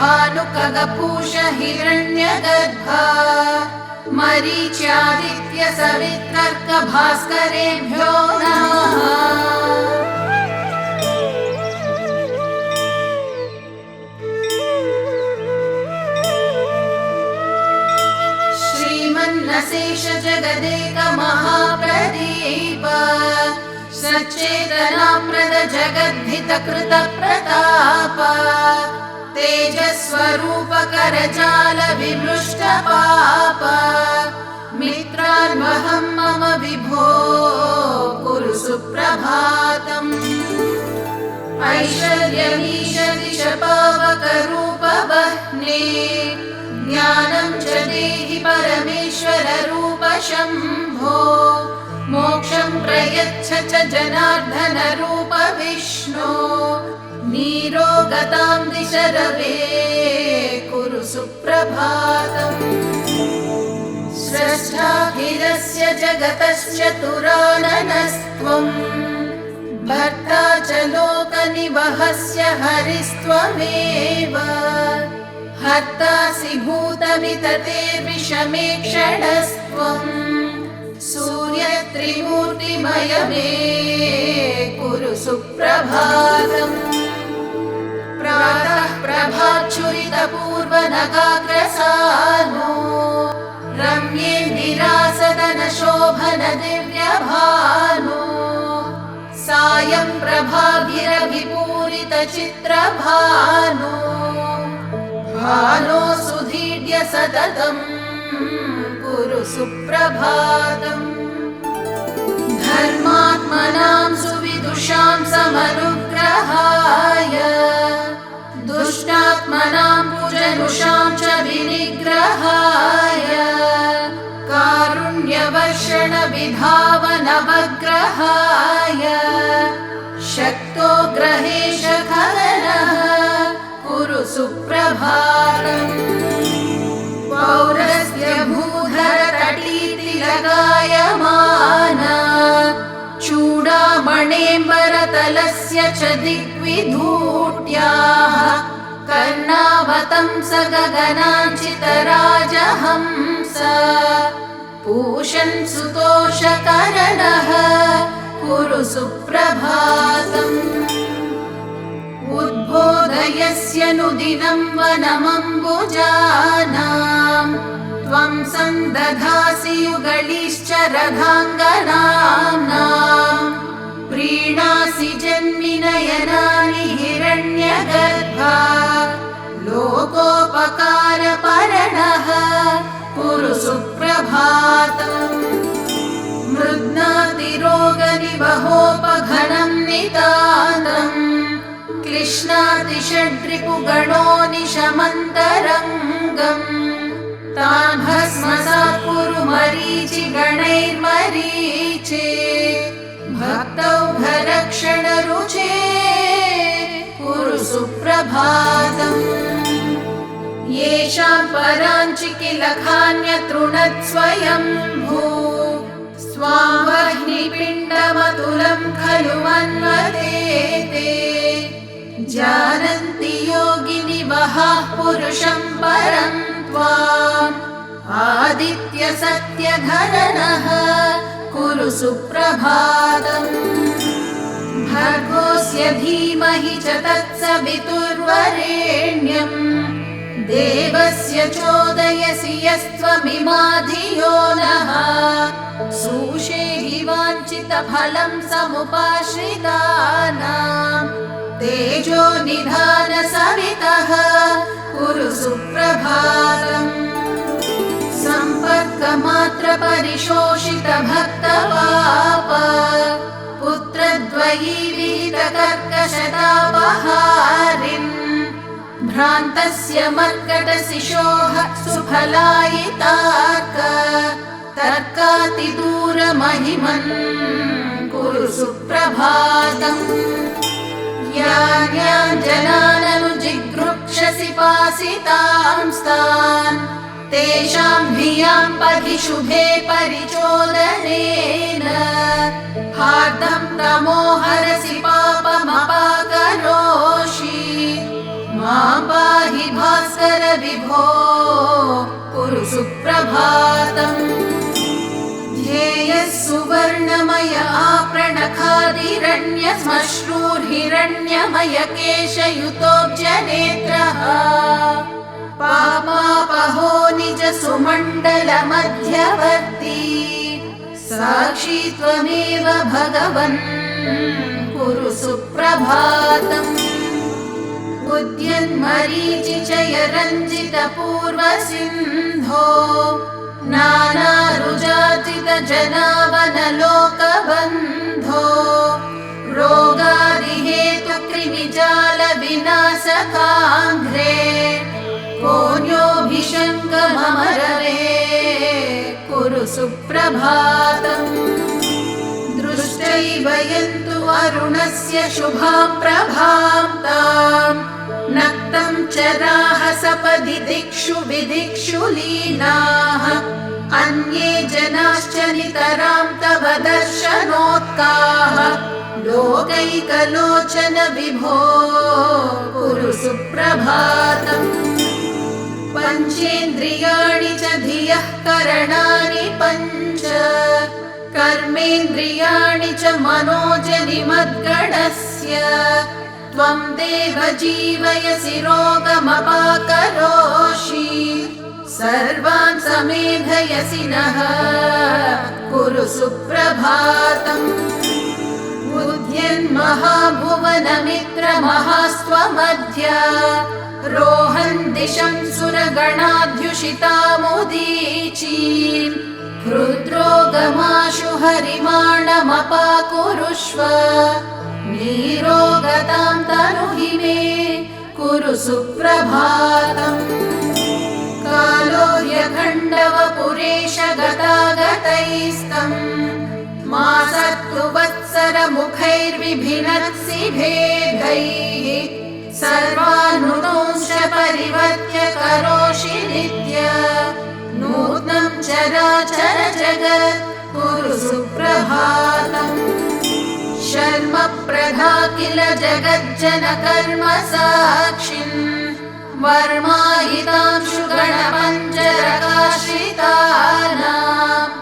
भानुकगपूष हिरण्यगर्भा मरीच्यादित्य सवितर्क भास्करेभ्यो नमः। श्रीमन्नशेष जगदेक महाप्रदीप सच्चेतनाप्रद जगद्धित कृत प्रताप तेजस्वरूप करजाल विमृष्ट पाप मित्रान्वहं मम विभो कुरु सुप्रभातम्। ऐश्वर्यमीश दिश पावकरूप वह्ने ज्ञानं च देहि परमेश्वर रूप शम्भो मोक्षं प्रयच्छ च जनार्दन रूप विष्णो नीरोगतां दिश रवे कुरु सुप्रभातम्। स्रष्टाखिलस्य जगतश्चतुराननस्त्वम् भर्ता च लोकनिवहस्य हरिस्त्वमेव हर्तासि भूतमिततेर्विषमेक्षणस्त्वम् सूर्यत्रिमूर्तिमय मे कुरु सुप्रभातम्। प्रातः प्रभाच्छुरितपूर्वनगाग्रसानो रम्येन्दिरासदनशोभन दिव्यभानो सायं प्रभाभिरभिपूरितचित्रभानो भानो सुधीड्य सततम् कुरु सुप्रभातम्। धर्मात्मनां सुविदुषां समनुग्रहाय दुष्टात्मनां कुजनुषां च विनिग्रहाय कारुण्यवर्षण विधावनवग्रहाय शक्तो ग्रहेश खलनः कुरु सुप्रभातम्। पौरस्य भूधरतटीतिलगायमाना चूडामणेम्बरतलस्य च दिग्विधूट्याः कर्णावतंस गगनाञ्चितराजहंस पूषन् सुतोषकरणः कुरु सुप्रभातम्। उद्बोधयस्य नुदिनं वनमम्बुजानां त्वं सन्दधासि युगलिश्च रथाङ्गनाम्नां प्रीणासि जन्मिनयनानि हिरण्यगर्भा लोकोपकारपरणः कुरु सुप्रभातम्। मृद्नातिरोगनिवहोपघनं नितान्तम् कृष्णातिषड्रिपुगणो निशमन्तरङ्गम् तान् भस्मसात् कुरु मरीचिगणैर्मरीचे भक्तौघरक्षणरुचे कुरु सुप्रभातम्। येषां पराञ्चिकिलखान्यतृणत्स्वयम्भू स्वां वह्निपिण्डमतुलं खलु मन्वते जानन्ति योगिनि वहाः पुरुषं परं त्वाम् आदित्य सत्यघननः कुरु सुप्रभातम्। भर्गोऽस्य धीमहि च तत्सवितुर्वरेण्यम् देवस्य चोदयसि यस्त्वमिमा धियो नः सुषेहि वाञ्छितफलं समुपाश्रितानां तेजो निधान सवितः कुरु सुप्रभातम्। सम्पर्कमात्र परिशोषित भक्तपाप पुत्रद्वयी विहितकर्कशतापहारिन् भ्रान्तस्य मर्कटशिशोः सुफलायितार्क तर्कातिदूरमहिमन् कुरु सुप्रभातम्। यान्याञ्जनाननुजिगृक्षसि पासितांस्तान् तेषां धियां पथि शुभे परिचोदनेन हार्दं तमोहरसि पापमपाकरोषि मां पाहि भास्कर विभो कुरु सुप्रभातम् ध्येयः सुवर्णमय आपृणखादिरण्यश्मश्रूर्हिरण्यमय केशयुतोऽब्जनेत्रः पापापहो निज सुमण्डलमध्यवर्ती साक्षी त्वमेव भगवन् कुरु सुप्रभातम् उद्यन्मरीचिचय रञ्जितपूर्वसिन्धो नानारुजार्जितजनावनलोकबन्धो रोगादिहेतुकृमिजालविनाशकाङ्घ्रे कोऽन्योऽभिशङ्कमरवे कुरु सुप्रभातम् दृष्टैव यन्तु अरुणस्य शुभां प्रभां ताम् नक्तं चराः सपदि दिक्षु विदिक्षु लीनाः अन्ये जनाश्च नितरां तव दर्शनोत्काः लोकैकलोचन विभो कुरु सुप्रभातम् पञ्चेन्द्रियाणि च धियः करणानि पञ्च कर्मेन्द्रियाणि च मनोजनिमद्गणस्य त्वं देव जीवयसि रोगमपाकरोषि सर्वान् समेधयसि नः कुरु सुप्रभातम् उद्यन्महाभुवनमित्रमहास्त्वमध्य रोहन् दिशं सुरगणाध्युषितामुदीचीम् हृद्रोगमाशु हरिमाणमपाकुरुष्व नीरोगतां तनुहि मे कुरु सुप्रभातम् कालोर्यखण्डवपुरेश गतागतैस्तम् मासत्तु वत्सरमुखैर्विभिनत्सि भेदैः सर्वानुदंश परिवर्त्य करोषि नित्य नूत्नं चराचर जगत् कुरु सुप्रभातम् शर्म प्रधा किल जगज्जन कर्म साक्षिन् वर्मायितांशु गणपञ्चरकाश्रितानाम्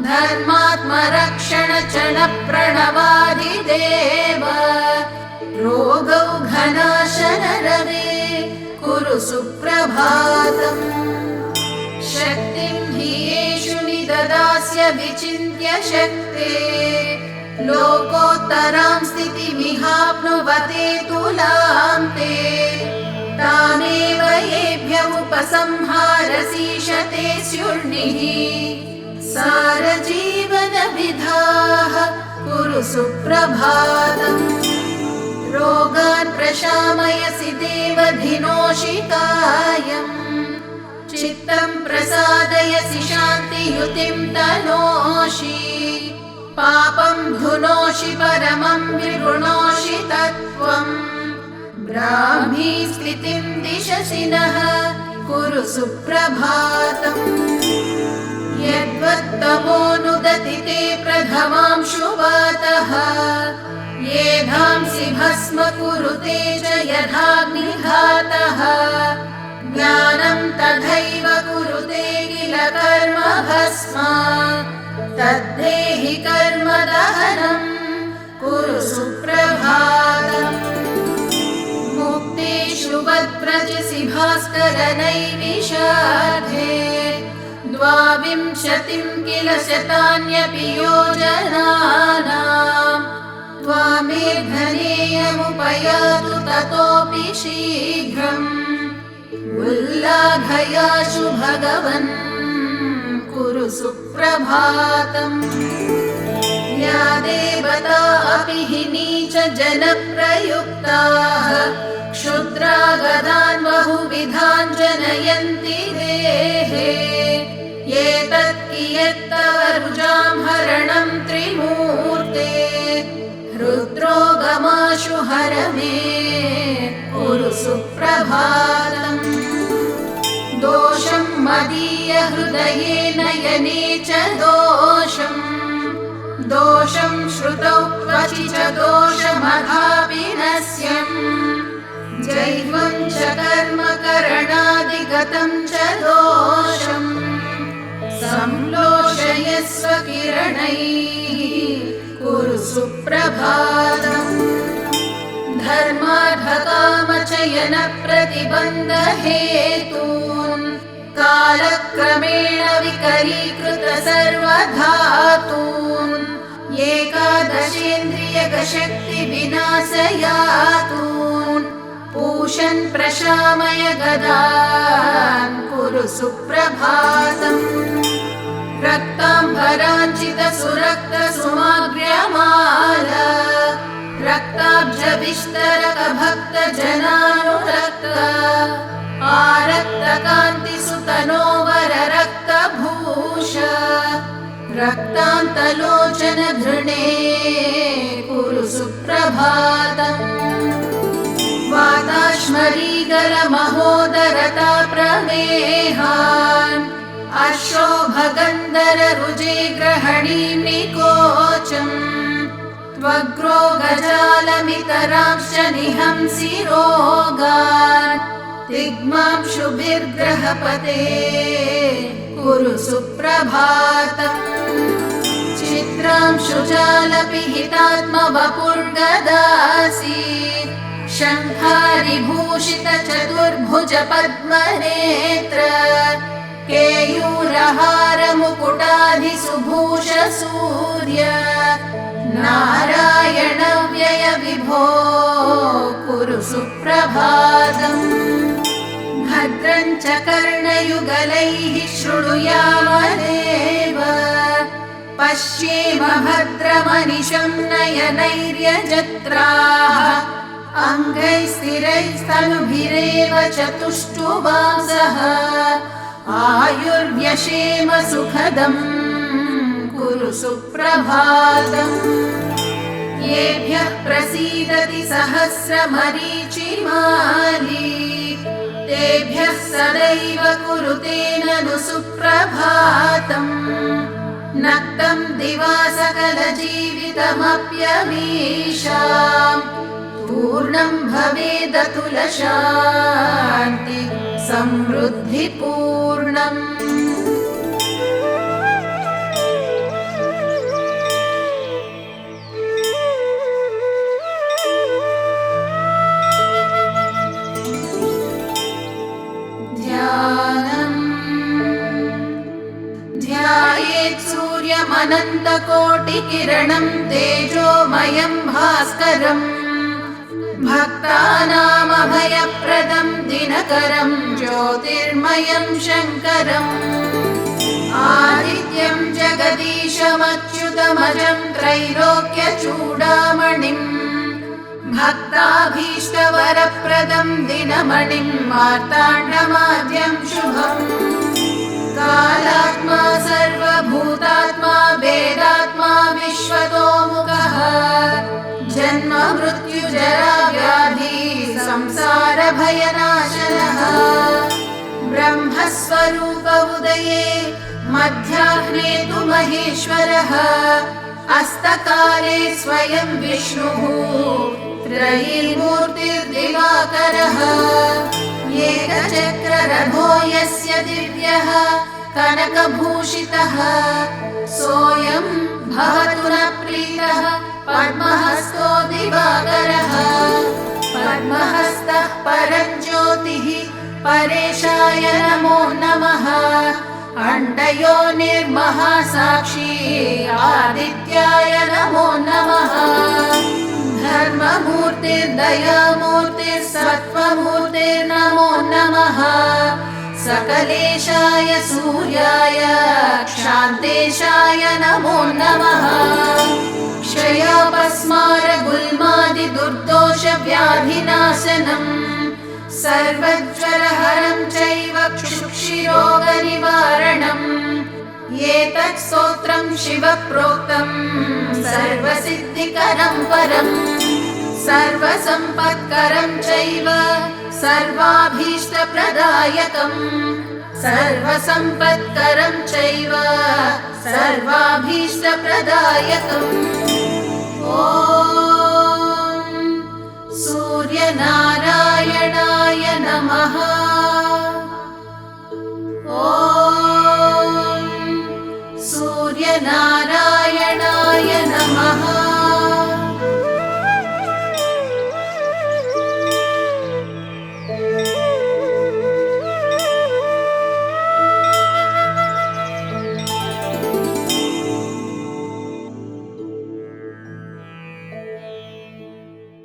धर्मात्मरक्षण चण प्रणवादिदेव रोगौघनाशन रवे कुरु सुप्रभातम् शक्तिं हि येषु निददास्य विचिन्त्य शक्ते लोकोत्तरां स्थितिमिहाप्नुवते तुलां ते तामेव येभ्य उपसंहारसीशते स्युर्निः सारजीवनविधाः कुरु सुप्रभातम् रोगान् प्रशामयसि देवधिनोषिकायम् चित्तं प्रसादयसि शान्तियुतिं तनोषि पापं धुनोषि परमं विगुणोषि तत्त्वम् ब्राह्मी स्थितिं दिशसि नः कुरु सुप्रभातम् यद्वत्तमोऽनुदति ते प्रथमांशुवातः येधांसि भस्म कुरुते च यथाग्निघातः ज्ञानं तथैव कुरुते किल कर्म भस्म तद्धेहि कर्म दहनं कुरु सुप्रभातम् मुक्तेषु वद्व्रजसि भास्कर नैमिषार्धे द्वाविंशतिं किल शतान्यपि योजनानाम् त्वामेर्धनेयमुपयातु ततोऽपि शीघ्रम् उल्लाघयाशु भगवन् कुरु सुप्रभातम् या देवता अपि हि नीच जनप्रयुक्ताः क्षुद्रागदान् बहुविधान् जनयन्ति देहे एतत् कियत्तव रुजां हरणं त्रिमूर्ते रुद्रोगमाशु हर मे कुरु सुप्रभातम् दोषं मदीय हृदये नयने च दोषं श्रुतौ क्वचि च दोषमथापि नश्यम् जैवं च कर्म करणादिगतं च दोषम् संलोषयस्व किरणैः कुरु सुप्रभातम् धर्मार्थकामचयनप्रतिबन्धहेतून् कालक्रमेण विकरीकृत सर्वधातून् एकादशेन्द्रियगशक्तिविनाशयातून् पूषन् प्रशामय गदान् कुरु सुप्रभातम् रक्ताम्बराञ्चितसुरक्तसुमाग्र्यमाला रक्ताब्जविस्तरकभक्तजनानुरक्त आरक्तकान्तिसुतनोवररक्तभूष रक्तान्तलोचन धृणे कुरु सुप्रभातम् वाताश्मरीगलमहोदरता प्रमेहान् अशोभगन्धररुजे ग्रहणीं निकोचम् त्वग्रोगजालमितरांश्च निहंसि रोगान् तिग्मांशुभिर्ग्रहपते कुरु सुप्रभातम् चित्रांशुजालपिहितात्मवपुर्गदासि शङ्खारिभूषितचतुर्भुज पद्मनेत्र केयूरहारमुकुटाधिसुभूष सूर्य नारायणव्यय विभो कुरु सुप्रभातम् भद्रं च कर्णयुगलैः शृणुयामदेव पश्येम भद्रमनिशं नयनैर्यजत्राः अङ्गैस्थिरैस्तनुभिरेव चतुष्टुवांसः आयुर्व्यशेम सुखदम् कुरु सुप्रभातम् येभ्यः प्रसीदति सहस्रमरीचिमाली तेभ्यः सदैव कुरुते ननु सुप्रभातम् नक्तं दिवा सकलजीवितमप्यमीषाम् पूर्णं भवेदतुलशान्ति समृद्धिपूर्णम् ध्यायेत् सूर्यमनन्तकोटिकिरणं तेजोमयं भास्करम् भक्तानामभयप्रदं दिनकरं ज्योतिर्मयं शङ्करम् आदित्यं जगदीशमच्युतमजं त्रैलोक्यचूडामणिम् भक्ताभीष्टवरप्रदं दिनमणिं मार्ताण्डमाद्यं शुभम् कालात्मा सर्वभूतात्मा वेदात्मा विश्वतोमुखः जन्म मृत्युजरा व्याधि संसार भयनाशनः ब्रह्मस्वरूप उदये मध्याह्ने तु महेश्वरः अस्तकाले स्वयं विष्णुः त्रयीमूर्तिर्दिवाकरः एकचक्ररथो यस्य दिव्यः कनकभूषितः सोऽयं भवतु न प्रीतः पद्महस्तो दिवाकरः पद्महस्तः परं ज्योतिः परेशाय नमो नमः अण्डयोनिर्महासाक्षी आदित्याय नमो नमः धर्ममूर्तिर्दयामूर्तिर्सत्त्वमूर्तिर्नमो नमः सकलेशाय सूर्याय क्षान्तेशाय नमो नमः क्षयापस्मारगुल्मादिदुर्दोषव्याधिनाशनम् सर्वज्वरहरं चैव क्षुक्षिरोगनिवारणम् एतत् स्तोत्रं शिवप्रोक्तं सर्वसिद्धिकरं परम् सर्वसम्पत्करं चैव सर्वाभीष्टप्रदायकम् सर्वसम्पत्करं चैव सर्वाभीष्टप्रदायकम् ॐ सूर्यनारायण नमः ॐ सूर्यनारायणाय